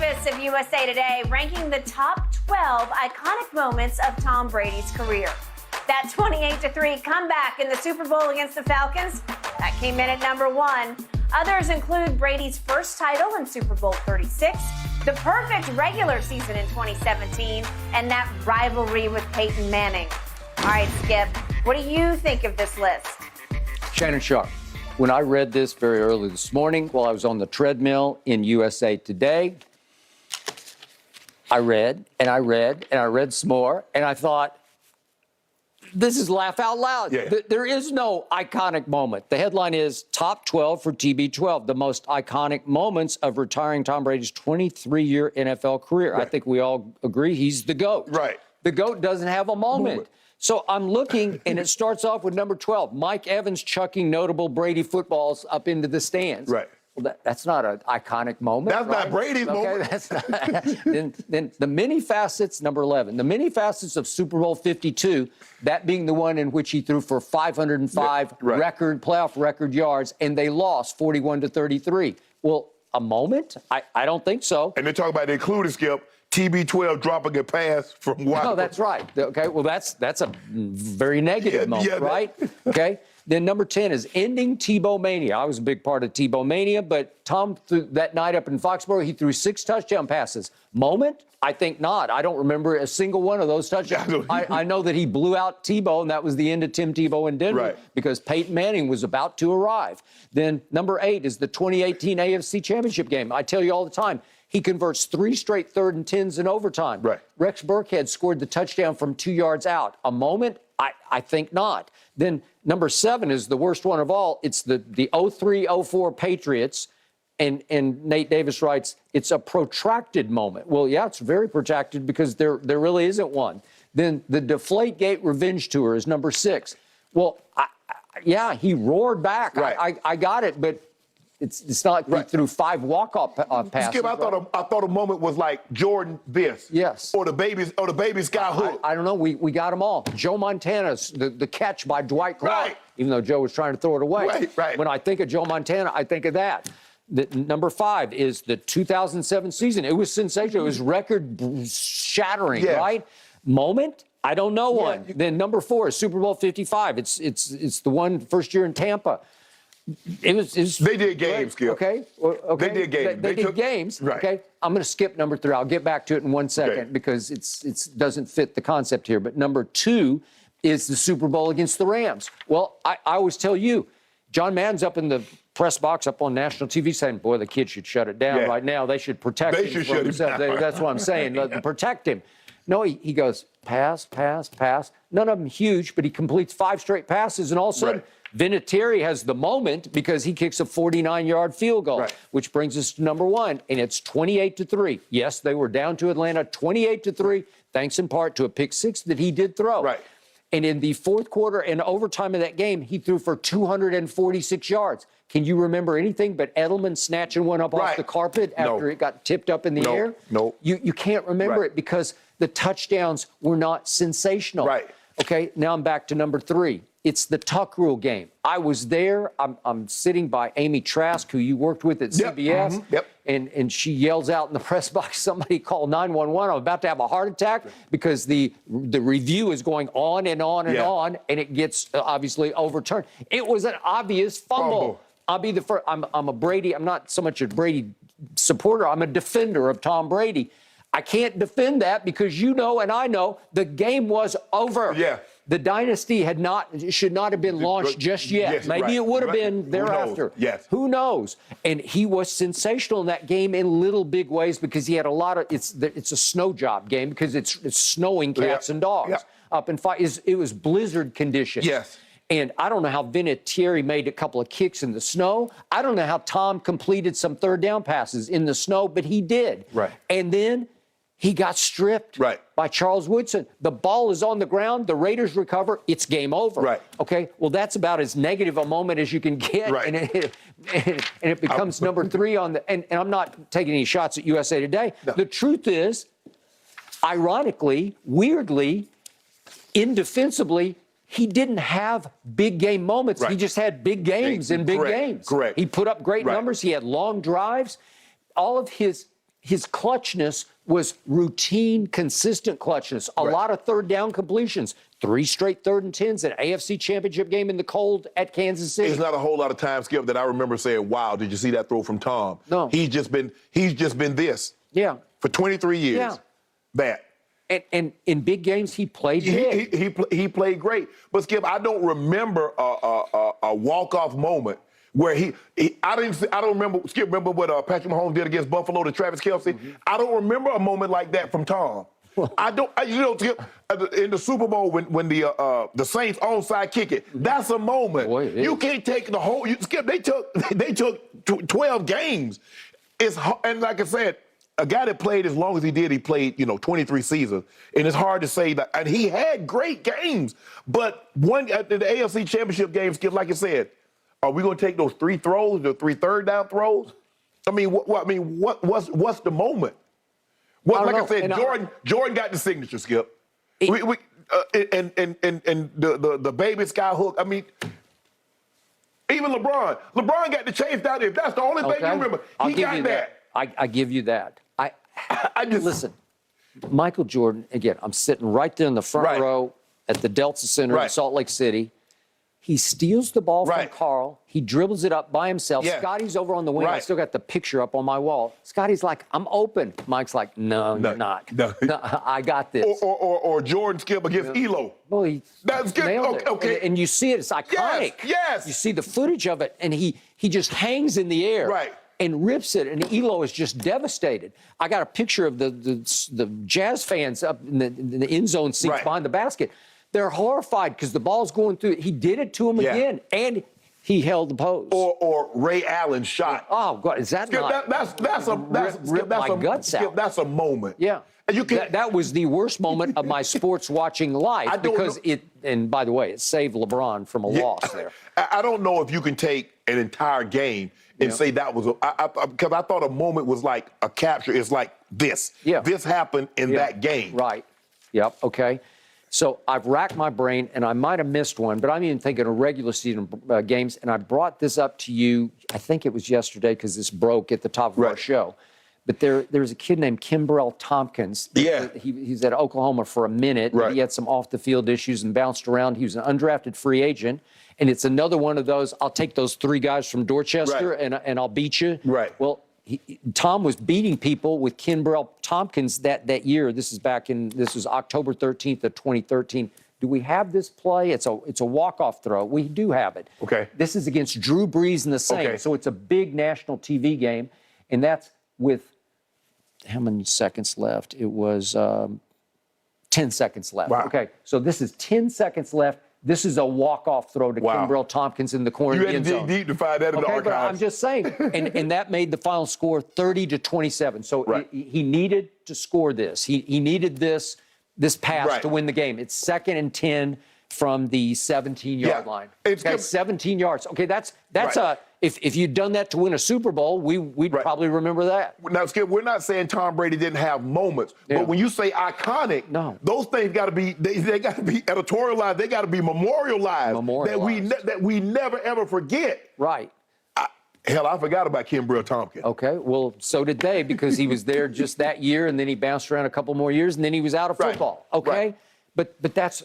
twist of USA Today, ranking the top 12 iconic moments of Tom Brady's career. That 28-3 comeback in the Super Bowl against the Falcons, that came in at number 1. Others include Brady's first title in Super Bowl 36, the perfect regular season in 2017, and that rivalry with Peyton Manning. All right, Skip, what do you think of this list? Shannon Sharp. When I read this very early this morning while I was on the treadmill in USA Today, I read and I read and I read some more, and I thought, this is laugh out loud. Yeah. There is no iconic moment. The headline is Top 12 for TB12, the most iconic moments of retiring Tom Brady's 23-year NFL career. Right. I think we all agree he's the GOAT. Right. The GOAT doesn't have a moment. So I'm looking, and it starts off with number 12, Mike Evans chucking notable Brady footballs up into the stands. Right. Well, that's not an iconic moment. That's not Brady's moment. That's not. then the many facets, number 11, the many facets of Super Bowl 52, that being the one in which he threw for 505 playoff record yards, and they lost 41-33. Well, a moment? I don't think so. And they talk about the included, Skip, TB12 dropping a pass from White. No, that's right. Okay, well, that's a very negative moment, right? Okay. Then number 10 is ending Tebow mania. I was a big part of Tebow mania, but Tom, that night up in Foxborough, he threw 6 touchdown passes. Moment? I think not. I don't remember a single one of those touchdowns. I know that he blew out Tebow, and that was the end of Tim Tebow in Denver because Peyton Manning was about to arrive. Then number 8 is the 2018 AFC Championship game. I tell you all the time, he converts 3 straight 3rd and 10s in overtime. Right. Rex Burkhead scored the touchdown from 2 yards out. A moment? I think not. Then number 7 is the worst one of all. It's the 03-04 Patriots. And Nate Davis writes, it's a protracted moment. Well, yeah, it's very protracted because there really isn't one. Then the Deflategate Revenge Tour is number 6. Well, yeah, he roared back. I got it, but it's not like he threw 5 walk-off passes. Skip, I thought a moment was like Jordan Biss. Yes. Or the baby Sky Hook. I don't know. We got them all. Joe Montana's the catch by Dwight Clark, even though Joe was trying to throw it away. Right. When I think of Joe Montana, I think of that. Number 5 is the 2007 season. It was sensational. It was record-shattering, right? Moment? I don't know one. Then number 4 is Super Bowl 55. It's the one first year in Tampa. It was they did games, Skip. Okay. They did games. They did games. Right. Okay. I'm going to skip number 3. I'll get back to it in 1 second because it doesn't fit the concept here. But number 2 is the Super Bowl against the Rams. Well, I always tell you, John Madden's up in the press box up on national TV saying, boy, the kid should shut it down right now. They should protect him. They should shut him down. That's what I'm saying. Protect him. No, he goes, pass. None of them huge, but he completes 5 straight passes, and all of a sudden, Vinatieri has the moment because he kicks a 49-yard field goal, which brings us to number 1, and it's 28-3. Yes, they were down to Atlanta 28-3, thanks in part to a pick 6 that he did throw. And in the 4th quarter and overtime of that game, he threw for 246 yards. Can you remember anything but Edelman snatching one up off the carpet after it got tipped up in the air? No. You can't remember it because the touchdowns were not sensational. Okay, now I'm back to number 3. It's the Tuck Rule game. I was there. I'm sitting by Amy Trask, who you worked with at CBS. And she yells out in the press box, somebody call 911. I'm about to have a heart attack because the review is going on and on and on, and it gets obviously overturned. It was an obvious fumble. I'll be the first. I'm not so much a Brady supporter. I'm a defender of Tom Brady. I can't defend that because you know and I know the game was over. The dynasty should not have been launched just yet. Maybe it would have been thereafter. Who knows? And he was sensational in that game in little big ways because he had a lot of. It's a snow job game because it's snowing cats and dogs up in fight. It was blizzard conditions. And I don't know how Vinatieri made a couple of kicks in the snow. I don't know how Tom completed some 3rd down passes in the snow, but he did. And then he got stripped by Charles Woodson. The ball is on the ground. The Raiders recover. It's game over. Okay, well, that's about as negative a moment as you can get. And it becomes number 3 on the – and I'm not taking any shots at USA Today. The truth is, ironically, weirdly, indefensibly, he didn't have big game moments. He just had big games in big games. He put up great numbers. He had long drives. All of his his clutchness was routine, consistent clutchness. A lot of third down completions. 3 straight 3rd and 10s, an AFC Championship game in the cold at Kansas City. It's not a whole lot of time, Skip, that I remember saying, wow, did you see that throw from Tom? No. He's just been this. Yeah. For 23 years. Yeah. That. And in big games, he played big. He played great. But, Skip, I don't remember a walk-off moment where I don't remember, Skip, remember what Patrick Mahomes did against Buffalo to Travis Kelce? Mm-hmm. I don't remember a moment like that from Tom. Skip, in the Super Bowl when the Saints onside kick it, that's a moment. Boy, you can't take the whole. Skip, they took 12 games. And like I said, a guy that played as long as he did, he played 23 seasons, and it's hard to say that. And he had great games, but the AFC Championship game, Skip, like I said, are we going to take those 3 throws, the 3 third down throws? I mean, what's the moment? Like I said, Jordan got the signature, Skip. And the baby sky hook. I mean, even LeBron got the chase down there. If that's the only thing you remember, he got that. I give you that. I just listen. Michael Jordan, again, I'm sitting right there in the front row at the Delta Center in Salt Lake City. He steals the ball from Carl. He dribbles it up by himself. Yeah. Scotty's over on the wing. I still got the picture up on my wall. Scotty's like, I'm open. Mike's like, no, you're not. No, I got this. Or Jordan, Skip, against Elo. Well, that's good. Okay. And you see it. It's iconic. Yes. You see the footage of it, and he just hangs in the air. Right. And rips it, and Elo is just devastated. I got a picture of the Jazz fans up in the end zone seats behind the basket. They're horrified because the ball's going through. He did it to him again, and he held the pose. Or Ray Allen's shot. Oh God, is that Skip, not? That's a moment. Yeah. And that was the worst moment of my sports watching life because it. And by the way, it saved LeBron from a loss there. I don't know if you can take an entire game and say that was because I thought a moment was like a capture. It's like this. Yeah. This happened in that game. Right. Yep. Okay. So I've racked my brain, and I might have missed one, but I'm even thinking of regular season games, and I brought this up to you, I think it was yesterday because this broke at the top of our show. But there's a kid named Kimbrell Tompkins. Yeah. He's at Oklahoma for a minute. Right. He had some off-the-field issues and bounced around. He was an undrafted free agent, and it's another one of those, I'll take those 3 guys from Dorchester, and I'll beat you. Right. Well, Tom was beating people with Kimbrell Tompkins that year. This was October 13th of 2013. Do we have this play? It's a walk-off throw. We do have it. Okay. This is against Drew Brees and the Saints. Okay. So it's a big national TV game, and that's with how many seconds left? It was 10 seconds left. Wow. Okay. So this is 10 seconds left. This is a walk-off throw to Kimbrell Tompkins in the corner of the end zone. You had to dig deep to find that in the archives. But I'm just saying, and that made the final score 30-27. So he needed to score this. He needed this pass to win the game. It's 2nd and 10 from the 17-yard line. Okay, 17 yards. Okay, that's if you'd done that to win a Super Bowl, we'd probably remember that. Now, Skip, we're not saying Tom Brady didn't have moments, but when you say iconic, those things got to be they got to be editorialized. They got to be memorialized. That we never ever forget. Right. Hell, I forgot about Kimbrell Tompkins. Okay, well, so did they because he was there just that year, and then he bounced around a couple more years, and then he was out of football. Okay, but that's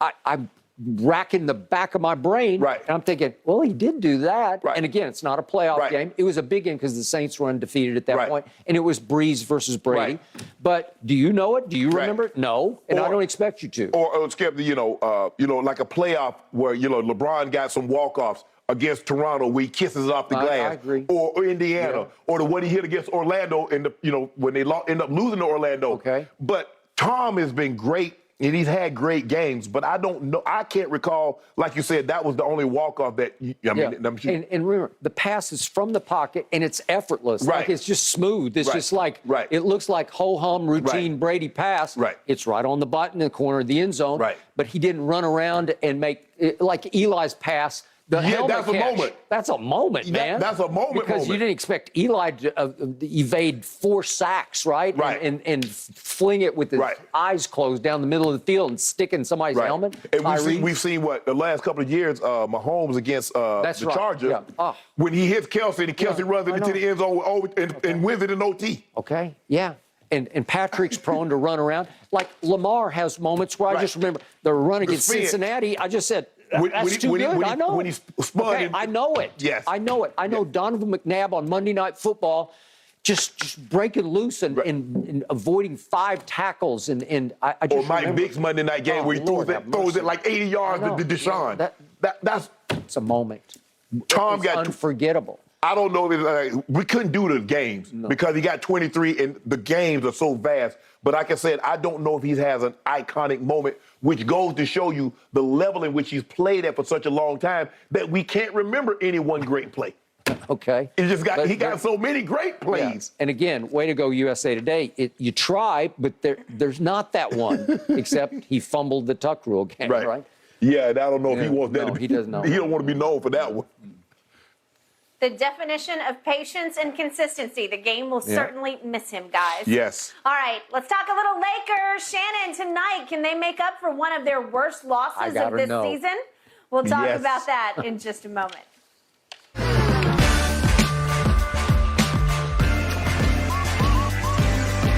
I'm racking the back of my brain, and I'm thinking, well, he did do that. And again, it's not a playoff game. It was a big game because the Saints were undefeated at that point, and it was Brees versus Brady. But do you know it? Do you remember it? No, and I don't expect you to. Or Skip, like a playoff where LeBron got some walk-offs against Toronto, where he kisses off the glass. I agree. Or Indiana, or the one he hit against Orlando in the when they end up losing to Orlando. Okay. But Tom has been great. And he's had great games, but I don't know. I can't recall, like you said, that was the only walk-off that, And remember, the pass is from the pocket, and it's effortless. Like, it's just smooth. It's just like, it looks like ho-hum routine Brady pass. It's right on the button in the corner of the end zone. But he didn't run around and make, like Eli's pass The helmet that's a catch. moment. That's a moment, man. That's a moment. Because you didn't expect Eli to evade 4 sacks, right? Right. And fling it with his eyes closed down the middle of the field and stick in somebody's helmet. And we've seen what the last couple of years, Mahomes against the Chargers. Yeah. Oh. When he hits Kelsey, and Kelsey runs into the end zone and wins it in OT. Okay, yeah. And Patrick's prone to run around. Like Lamar has moments where I just remember the run against Cincinnati. I just said, that's too good. I know. When he spun. Okay, I know it. Yes. I know it. I know Donovan McNabb on Monday Night Football just breaking loose and avoiding 5 tackles. And I just or Mike Vick's Monday night game where he throws it like 80 yards to Deshaun. That's it's a moment. Tom got unforgettable. I don't know if we couldn't do the games because he got 23 and the games are so vast. But like I said, I don't know if he has an iconic moment, which goes to show you the level in which he's played at for such a long time that we can't remember any one great play. Okay. He got so many great plays. Yeah. And again, way to go USA Today. You try, but there's not that one, except he fumbled the tuck rule game, right? Yeah, and I don't know if he wants that. No, he doesn't know. He don't want to be known for that one. The definition of patience and consistency. The game will certainly miss him, guys. Yes. All right, let's talk a little Lakers. Shannon, tonight, can they make up for one of their worst losses of this season? We'll talk about that in just a moment.